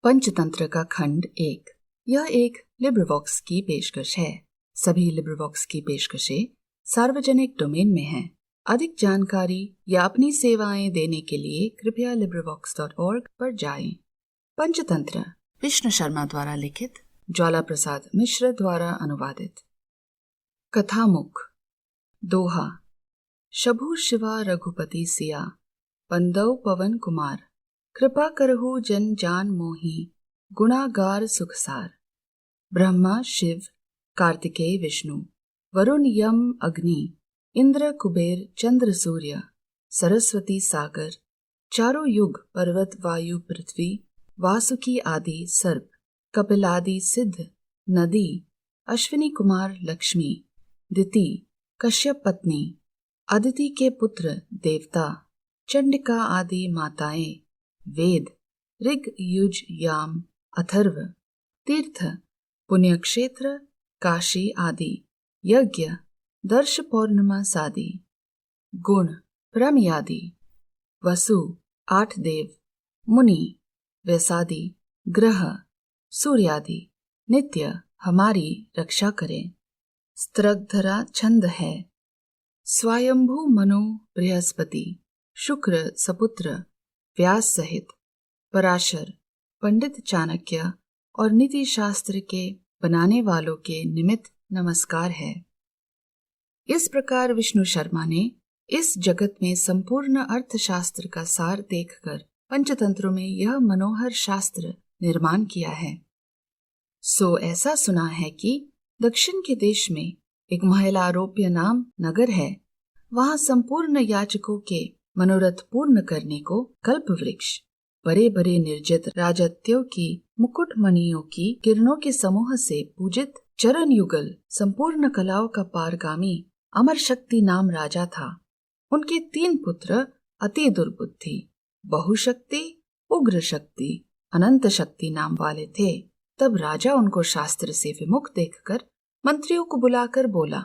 पंचतंत्र का खंड 1। यह एक लिब्रिवॉक्स की पेशकश है। सभी लिब्रिवॉक्स की पेशकशें सार्वजनिक डोमेन में हैं। अधिक जानकारी या अपनी सेवाएं देने के लिए कृपया LibriVox.org पर जाएं। पंचतंत्र विष्णु शर्मा द्वारा लिखित, ज्वाला प्रसाद मिश्र द्वारा अनुवादित। कथामुख। दोहा। शभु शिवा रघुपति सिया, पंदव पवन कुमार। कृपा करहु जन जान मोहि, गुणागार सुखसार। ब्रह्मा शिव, कार्तिकेय विष्णु, वरुण यम अग्नि, इंद्र कुबेर चंद्र सूर्य, सरस्वती सागर, चारों युग पर्वत वायु पृथ्वी, वासुकी आदि सर्प, कपिलादि सिद्ध, नदी, अश्विनी कुमार लक्ष्मी, दिति, कश्यप पत्नी, अदिति के पुत्र देवता, चंडिका आदि माताएं, वेद, ऋग युज याम अथर्व, तीर्थ, पुण्यक्षेत्र, काशी आदि, यज्ञ, दर्श पौर्णिमा सादि, गुण, ब्रह्मयादि, वसु, 8 देव, मुनि, वैसादि, ग्रह, सूर्यादि, नित्य हमारी रक्षा करें। स्त्रगधरा छंद है। स्वयंभू मनु बृहस्पति, शुक्र सपुत्र, व्यास सहित, पराशर, पंडित चाणक्य और नीति शास्त्र के बनाने वालों के निमित्त नमस्कार है। इस प्रकार विष्णु शर्मा ने इस जगत में संपूर्ण अर्थशास्त्र का सार देखकर पंचतंत्रों में यह मनोहर शास्त्र निर्माण किया है। सो ऐसा सुना है कि दक्षिण के देश में एक महिलारोप्य नाम नगर है। वहां संपूर्ण याचकों के मनोरथ पूर्ण करने को कल्प वृक्ष, बड़े बड़े निर्जित राजत्यों की मुकुटमणियों की किरणों के समूह से पूजित चरण युगल संपूर्ण कलाओं का पारगामी अमर शक्ति नाम राजा था। उनके 3 पुत्र अति दुर्बुद्धि, बहुशक्ति, उग्र शक्ति, अनंत शक्ति नाम वाले थे। तब राजा उनको शास्त्र से विमुख देखकर मंत्रियों को बुलाकर बोला,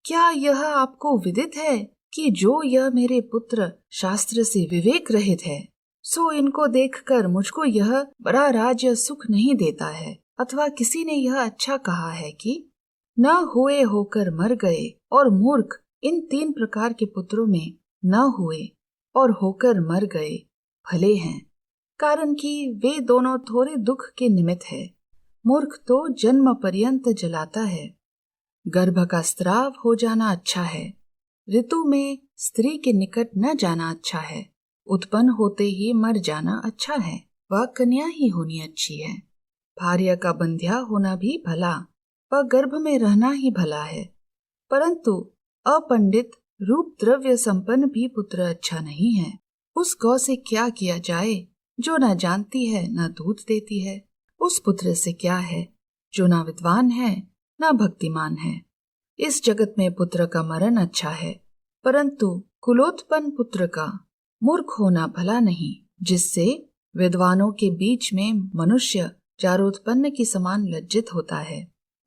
क्या यह आपको विदित है कि जो यह मेरे पुत्र शास्त्र से विवेक रहित है, सो इनको देखकर मुझको यह बड़ा राज्य सुख नहीं देता है। अथवा किसी ने यह अच्छा कहा है कि न हुए होकर मर गए और मूर्ख इन 3 प्रकार के पुत्रों में न हुए और होकर मर गए भले हैं, कारण कि वे दोनों थोड़े दुख के निमित्त है। मूर्ख तो जन्म पर्यंत जलाता है। गर्भ का स्राव हो जाना अच्छा है। ऋतु में स्त्री के निकट न जाना अच्छा है। उत्पन्न होते ही मर जाना अच्छा है। वह कन्या ही होनी अच्छी है। भार्या का बंध्या होना भी भला, वह गर्भ में रहना ही भला है। परंतु अपंडित रूप द्रव्य संपन्न भी पुत्र अच्छा नहीं है। उस गौ से क्या किया जाए जो न जानती है न दूध देती है। उस पुत्र से क्या है जो न विद्वान है न भक्तिमान है। इस जगत में पुत्र का मरण अच्छा है, परंतु कुलोत्पन्न पुत्र का मूर्ख होना भला नहीं, जिससे विद्वानों के बीच में मनुष्य चारोत्पन्न की समान लज्जित होता है।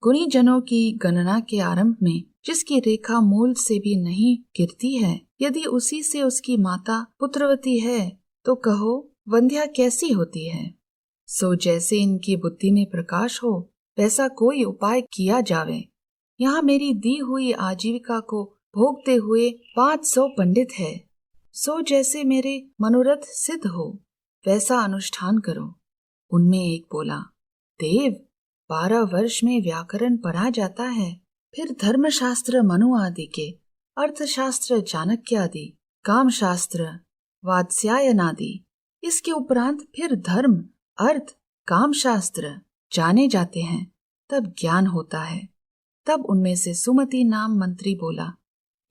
गुणी जनों की गणना के आरंभ में जिसकी रेखा मूल से भी नहीं गिरती है, यदि उसी से उसकी माता पुत्रवती है तो कहो वंध्या कैसी होती है। सो जैसे इनकी बुद्धि में प्रकाश हो वैसा कोई उपाय किया जावे। यहाँ मेरी दी हुई आजीविका को भोगते हुए 500 पंडित है। सो जैसे मेरे मनोरथ सिद्ध हो वैसा अनुष्ठान करो। उनमें एक बोला, देव, 12 वर्ष में व्याकरण पढ़ा जाता है, फिर धर्मशास्त्र मनु आदि के, अर्थशास्त्र चाणक्य आदि, काम शास्त्र वात्स्यायन आदि, इसके उपरांत फिर धर्म, अर्थ, काम शास्त्र जाने जाते हैं, तब ज्ञान होता है। तब उनमें से सुमति नाम मंत्री बोला,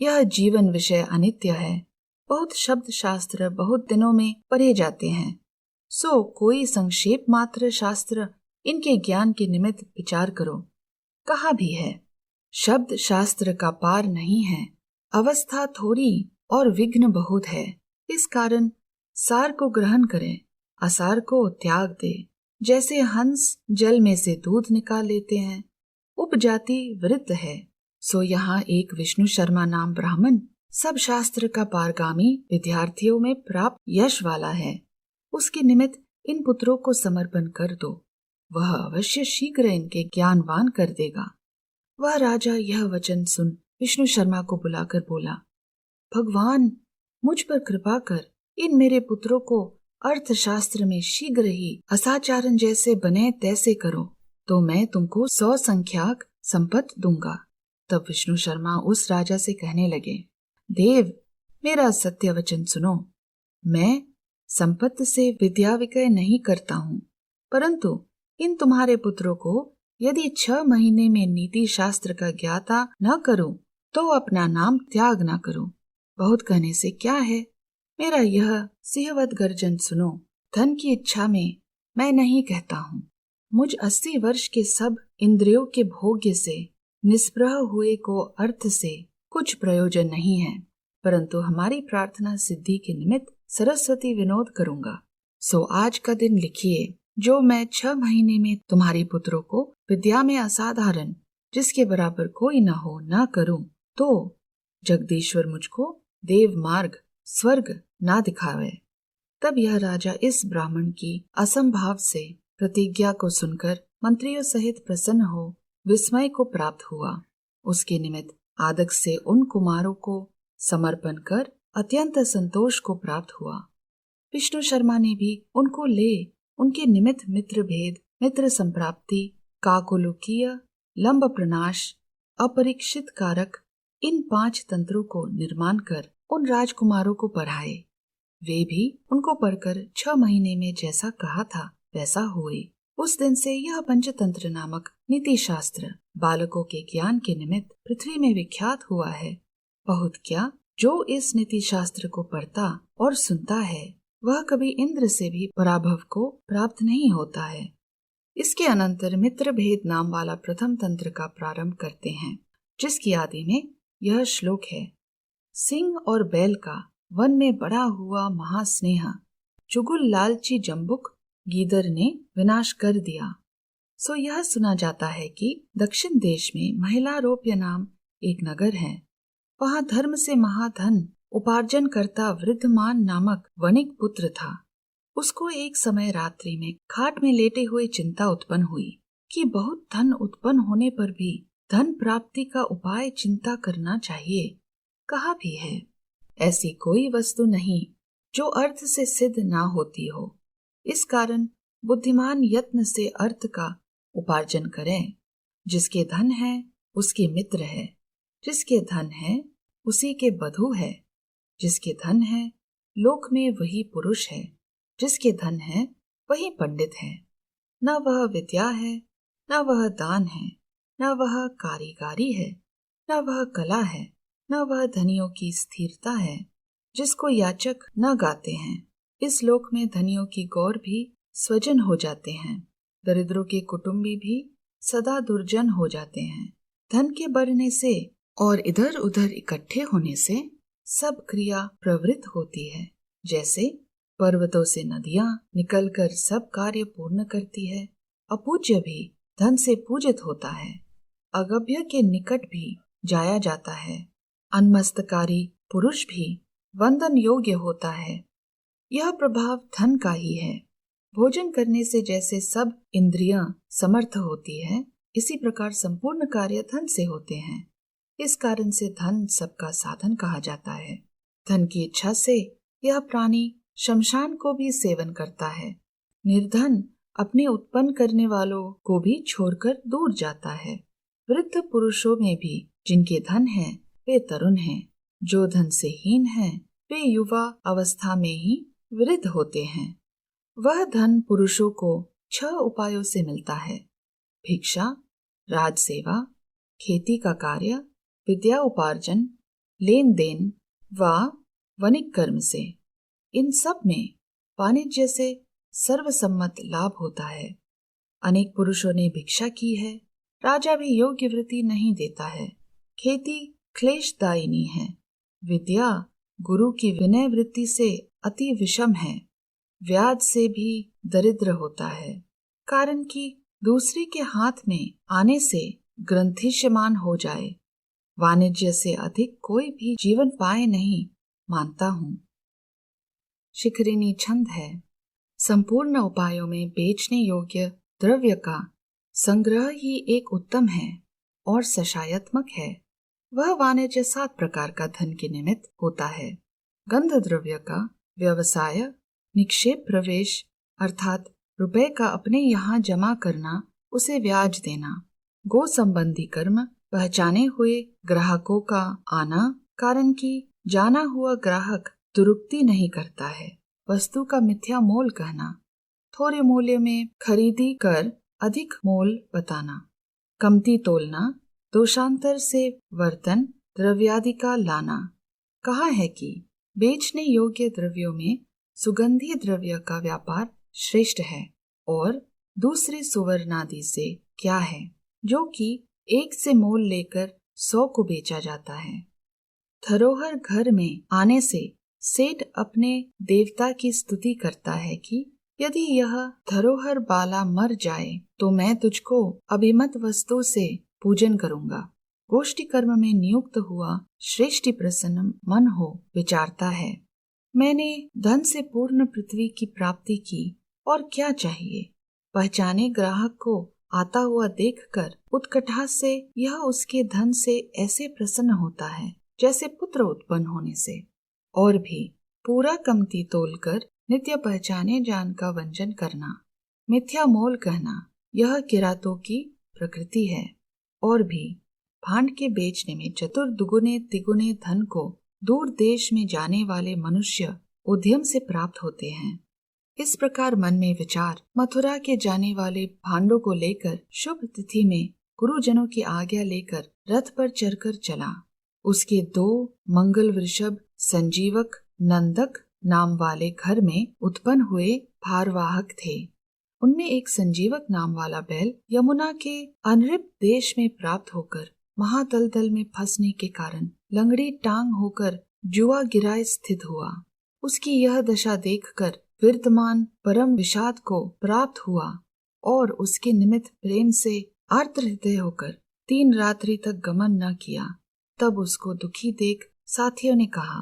यह जीवन विषय अनित्य है। बहुत शब्द शास्त्र बहुत दिनों में पढ़े जाते हैं। सो कोई संक्षेप मात्र शास्त्र इनके ज्ञान के निमित्त विचार करो। कहा भी है, शब्द शास्त्र का पार नहीं है। अवस्था थोड़ी और विघ्न बहुत है। इस कारण सार को ग्रहण करें, असार को त्याग दे। जैसे हंस जल में से दूध निकाल लेते हैं, उपजाति वृत्त है। सो यहाँ एक विष्णु शर्मा नाम ब्राह्मण सब शास्त्र का पारगामी विद्यार्थियों में प्राप्त यश वाला है। उसके निमित्त इन पुत्रों को समर्पण कर दो, वह अवश्य शीघ्र इनके ज्ञानवान कर देगा। वह राजा यह वचन सुन विष्णु शर्मा को बुलाकर बोला, भगवान, मुझ पर कृपा कर इन मेरे पुत्रों को अर्थशास्त्र में शीघ्र ही असाचारण जैसे बने तैसे करो, तो मैं तुमको 100 संख्याक संपत्ति दूंगा। तब विष्णु शर्मा उस राजा से कहने लगे, देव, मेरा सत्य वचन सुनो। मैं संपत्ति से विद्या विक्रय नहीं करता हूँ, परंतु इन तुम्हारे पुत्रों को यदि 6 महीने में नीति शास्त्र का ज्ञाता न करूं तो अपना नाम त्याग न करूं। बहुत कहने से क्या है, मेरा यह सिंहवत गर्जन सुनो। धन की इच्छा में मैं नहीं कहता हूँ। मुझ 80 वर्ष के सब इंद्रियों के भोग्य से निस्पृह हुए को अर्थ से कुछ प्रयोजन नहीं है, परंतु हमारी प्रार्थना सिद्धि के निमित्त सरस्वती विनोद करूंगा। सो आज का दिन लिखिए, जो मैं 6 महीने में तुम्हारे पुत्रों को विद्या में असाधारण जिसके बराबर कोई न हो न करूं, तो जगदीश्वर मुझको देव मार्ग स्वर्ग ना दिखावे। तब यह राजा इस ब्राह्मण की असंभाव से प्रतिज्ञा को सुनकर मंत्रियों सहित प्रसन्न हो विस्मय को प्राप्त हुआ। उसके निमित्त आदक से उन कुमारों को समर्पण कर अत्यंत संतोष को प्राप्त हुआ। विष्णु शर्मा ने भी उनको ले उनके निमित्त मित्र भेद, मित्र संप्राप्ति, काकोलुकीय, लंब प्रनाश, अपरीक्षित कारक इन 5 तंत्रों को निर्माण कर उन राजकुमारों को पढ़ाए। वे भी उनको पढ़कर 6 महीने में जैसा कहा था वैसा हुए। उस दिन से यह पंचतंत्र नामक नीति शास्त्र बालकों के ज्ञान के निमित्त पृथ्वी में विख्यात हुआ है। बहुत क्या, जो इस नीति शास्त्र को पढ़ता और सुनता है वह कभी इंद्र से भी पराभव को प्राप्त नहीं होता है। इसके अनंतर मित्र भेद नाम वाला प्रथम तंत्र का प्रारंभ करते हैं, जिसकी आदि में यह श्लोक है। सिंह और बैल का वन में बड़ा हुआ महास्नेह, चुगुल लालची जम्बुक गीदड़ ने विनाश कर दिया। सो यह सुना जाता है कि दक्षिण देश में महिलारोप्य नाम एक नगर है। वहाँ धर्म से महाधन उपार्जन करता वृद्धमान नामक वणिक पुत्र था। उसको एक समय रात्रि में खाट में लेटे हुए चिंता उत्पन्न हुई कि बहुत धन उत्पन्न होने पर भी धन प्राप्ति का उपाय चिंता करना चाहिए। कहा भी है, ऐसी कोई वस्तु नहीं जो अर्थ से सिद्ध ना होती हो। इस कारण बुद्धिमान यत्न से अर्थ का उपार्जन करें। जिसके धन है उसके मित्र है, जिसके धन है उसी के बधू है, जिसके धन है लोक में वही पुरुष है, जिसके धन है वही पंडित है। न वह विद्या है, न वह दान है, न वह कारीगारी है, न वह कला है, न वह धनियों की स्थिरता है, जिसको याचक न गाते हैं। इस लोक में धनियों की गौर भी स्वजन हो जाते हैं, दरिद्रों के कुटुंबी भी सदा दुर्जन हो जाते हैं। धन के बढ़ने से और इधर उधर इकट्ठे होने से सब क्रिया प्रवृत्त होती है। जैसे पर्वतों से नदियां निकलकर सब कार्य पूर्ण करती है। अपूज्य भी धन से पूजित होता है, अगभ्य के निकट भी जाया जाता है। अनमस्तकारी पुरुष भी वंदन योग्य होता है। यह प्रभाव धन का ही है। भोजन करने से जैसे सब इंद्रियां समर्थ होती है, इसी प्रकार संपूर्ण कार्य धन से होते हैं। इस कारण से धन सबका साधन कहा जाता है। धन की इच्छा से यह प्राणी शमशान को भी सेवन करता है। निर्धन अपने उत्पन्न करने वालों को भी छोड़कर दूर जाता है। वृद्ध पुरुषों में भी जिनके धन है वे तरुण हैं, जो धन से हीन हैं वे युवा अवस्था में ही वृद्ध होते हैं। वह धन पुरुषों को 6 उपायों से मिलता है: भिक्षा, राज सेवा, खेती का कार्य, विद्या उपार्जन, लेन देन व वणिक कर्म से। इन सब में वाणिज्य से सर्वसम्मत लाभ होता है। अनेक पुरुषों ने भिक्षा की है, राजा भी योग्य वृत्ति नहीं देता है। खेती क्लेशदायिनी है, विद्या गुरु की विनय वृत्ति से अति विषम है, व्याज से भी दरिद्र होता है, कारण कि दूसरे के हाथ में आने से ग्रंथिष्यमान हो जाए। वाणिज्य से अधिक कोई भी जीवन पाए नहीं मानता हूँ। शिखरिणी छंद है। संपूर्ण उपायों में बेचने योग्य द्रव्य का संग्रह ही एक उत्तम है और सशायत्मक है। वह वाणिज्य 7 प्रकार का धन के निमित्त होता है। गंध द्रव्य का व्यवसाय, निक्षेप प्रवेश अर्थात रुपए का अपने यहाँ जमा करना, उसे ब्याज देना, गो संबंधी कर्म, पहचाने हुए ग्राहकों का आना, कारण कि जाना हुआ ग्राहक दुरुक्ति नहीं करता है, वस्तु का मिथ्या मोल कहना, थोड़े मूल्य में खरीदी कर अधिक मोल बताना, कमती तोलना, दोषांतर से वर्तन द्रव्यादि का लाना। कहा है कि बेचने योग्य द्रव्यों में सुगंधी द्रव्य का व्यापार श्रेष्ठ है और दूसरे सुवर्णादि से क्या है, जो कि 1 से मोल लेकर 100 को बेचा जाता है। धरोहर घर में आने से सेठ अपने देवता की स्तुति करता है कि यदि यह धरोहर बाला मर जाए तो मैं तुझको अभिमत वस्तु से पूजन करूंगा। गोष्ठी कर्म में नियुक्त हुआ श्रेष्ठी प्रसन्न मन हो विचारता है, मैंने धन से पूर्ण पृथ्वी की प्राप्ति की और क्या चाहिए। पहचाने ग्राहक को आता हुआ देखकर उत्कंठा से यह उसके धन से ऐसे प्रसन्न होता है जैसे पुत्र उत्पन्न होने से। और भी पूरा कमती तोलकर नित्य पहचाने जान का वंचन करना, मिथ्या मोल कहना, यह किरातों की प्रकृति है। और भी भांड के बेचने में चतुर दुगुने तिगुने धन को दूर देश में जाने वाले मनुष्य उद्यम से प्राप्त होते हैं। इस प्रकार मन में विचार मथुरा के जाने वाले भांडों को लेकर शुभ तिथि में गुरुजनों की आज्ञा लेकर रथ पर चढ़कर चला। उसके 2 मंगल वृषभ संजीवक नंदक नाम वाले घर में उत्पन्न हुए भारवाहक थे। उनमें एक संजीवक नाम वाला बैल यमुना के अनृप देश में प्राप्त होकर महादलदल में फंसने के कारण लंगड़ी टांग होकर जुआ गिराए स्थित हुआ। उसकी यह दशा देखकर विद्यमान परम विषाद को प्राप्त हुआ और उसके निमित्त प्रेम से आर्द्र हृदय होकर 3 रात्रि तक गमन न किया। तब उसको दुखी देख साथियों ने कहा,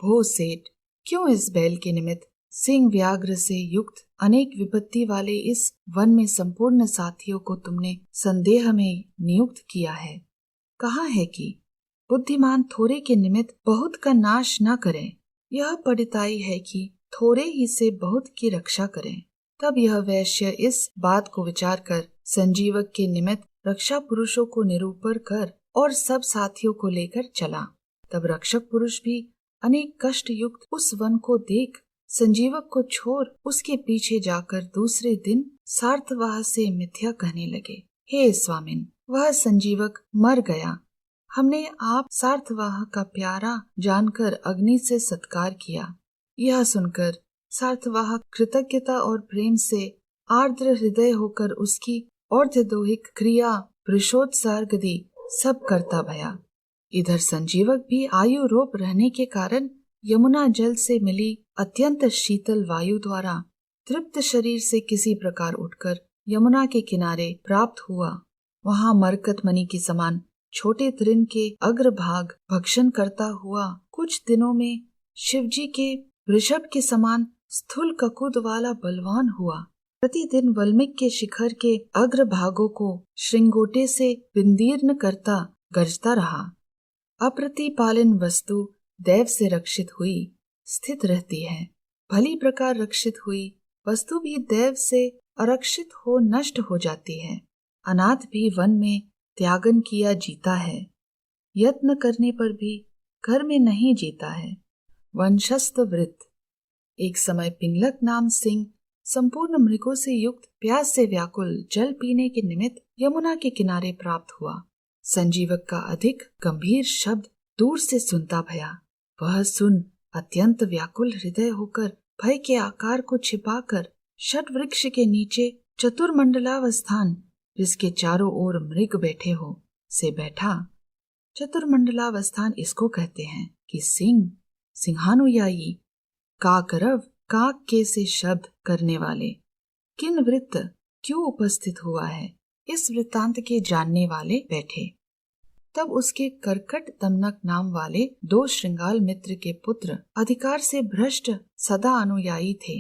भो सेठ, क्यों इस बैल के निमित्त सिंह व्याघ्र से युक्त अनेक विपत्ति वाले इस वन में संपूर्ण साथियों को तुमने संदेह में नियुक्त किया है। कहा है कि बुद्धिमान थोड़े के निमित्त बहुत का नाश न करें, यह पढ़ताई है कि थोड़े ही से बहुत की रक्षा करें। तब यह वैश्य इस बात को विचार कर संजीवक के निमित्त रक्षा पुरुषों को निरूपण कर और सब साथियों को लेकर चला। तब रक्षक पुरुष भी अनेक कष्ट युक्त उस वन को देख संजीवक को छोड़ उसके पीछे जाकर दूसरे दिन सार्थवाह से मिथ्या कहने लगे, हे स्वामिन, वह संजीवक मर गया। हमने आप सार्थवाह का प्यारा जानकर अग्नि से सत्कार किया। यह सुनकर सार्थवाह कृतज्ञता और प्रेम से आर्द्र हृदय होकर उसकी और्ध्वदोहिक क्रिया वृषोत्सर्गदि सब करता भया। इधर संजीवक भी आयु रोप रहने के कारण यमुना जल से मिली अत्यंत शीतल वायु द्वारा तृप्त शरीर से किसी प्रकार उठकर यमुना के किनारे प्राप्त हुआ। वहां मरकत मणि के समान छोटे तृण के अग्रभाग भक्षण करता हुआ कुछ दिनों में शिवजी के वृषभ के समान स्थूल ककुद वाला बलवान हुआ। प्रतिदिन वल्मीक के शिखर के अग्रभागों को श्रृंगोटे से विदीर्ण करता गरजता रहा। अप्रतिपालन वस्तु दैव से रक्षित हुई स्थित रहती है, भली प्रकार रक्षित हुई वस्तु भी दैव से अरक्षित हो नष्ट हो जाती है। अनाथ भी वन में त्यागन किया जीता है, यत्न करने पर भी घर में नहीं जीता है। वंशस्थ वृत्त। एक समय पिंगलक नाम सिंह संपूर्ण मृगों से युक्त प्यास से व्याकुल जल पीने के निमित्त यमुना के किनारे प्राप्त हुआ। संजीवक का अधिक गंभीर शब्द दूर से सुनता भया। वह सुन अत्यंत व्याकुल हृदय होकर भय के आकार को छिपाकर षट वृक्ष के नीचे चतुर्मंडलावस्थान, जिसके चारों ओर मृग बैठे हो, से बैठा। चतुर्मंडलावस्थान इसको कहते हैं कि सिंह, सिंहानुयायी, काकरव, काक के से शब्द करने वाले, किन वृत्त क्यों उपस्थित हुआ है, इस वृत्तांत के जानने वाले बैठे। तब उसके करकट दमनक नाम वाले 2 श्रृंगाल मित्र के पुत्र अधिकार से भ्रष्ट सदा अनुयायी थे।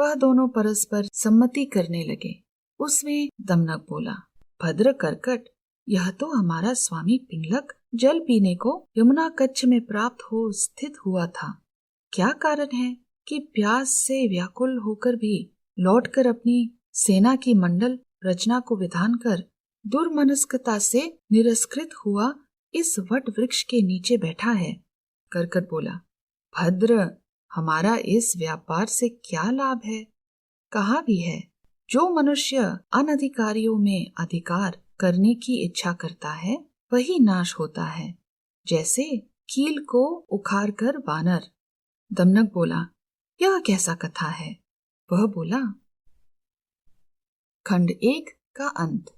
वह दोनों परस्पर सम्मति करने लगे। उसमें दमनक बोला, भद्र कर्कट, यह तो हमारा स्वामी पिंगलक जल पीने को यमुना कच्छ में प्राप्त हो स्थित हुआ था। क्या कारण है कि प्यास से व्याकुल होकर भी लौटकर अपनी सेना की मंडल रचना को विधान कर दुर्मनस्कता से निरस्कृत हुआ इस वट वृक्ष के नीचे बैठा है। कर्कट बोला, भद्र, हमारा इस व्यापार से क्या लाभ है? कहा भी है, जो मनुष्य अनधिकारियों में अधिकार करने की इच्छा करता है वही नाश होता है, जैसे कील को उखाड़कर वानर। दमनक बोला, यह कैसा कथा है? वह बोला, खंड 1 का अंत।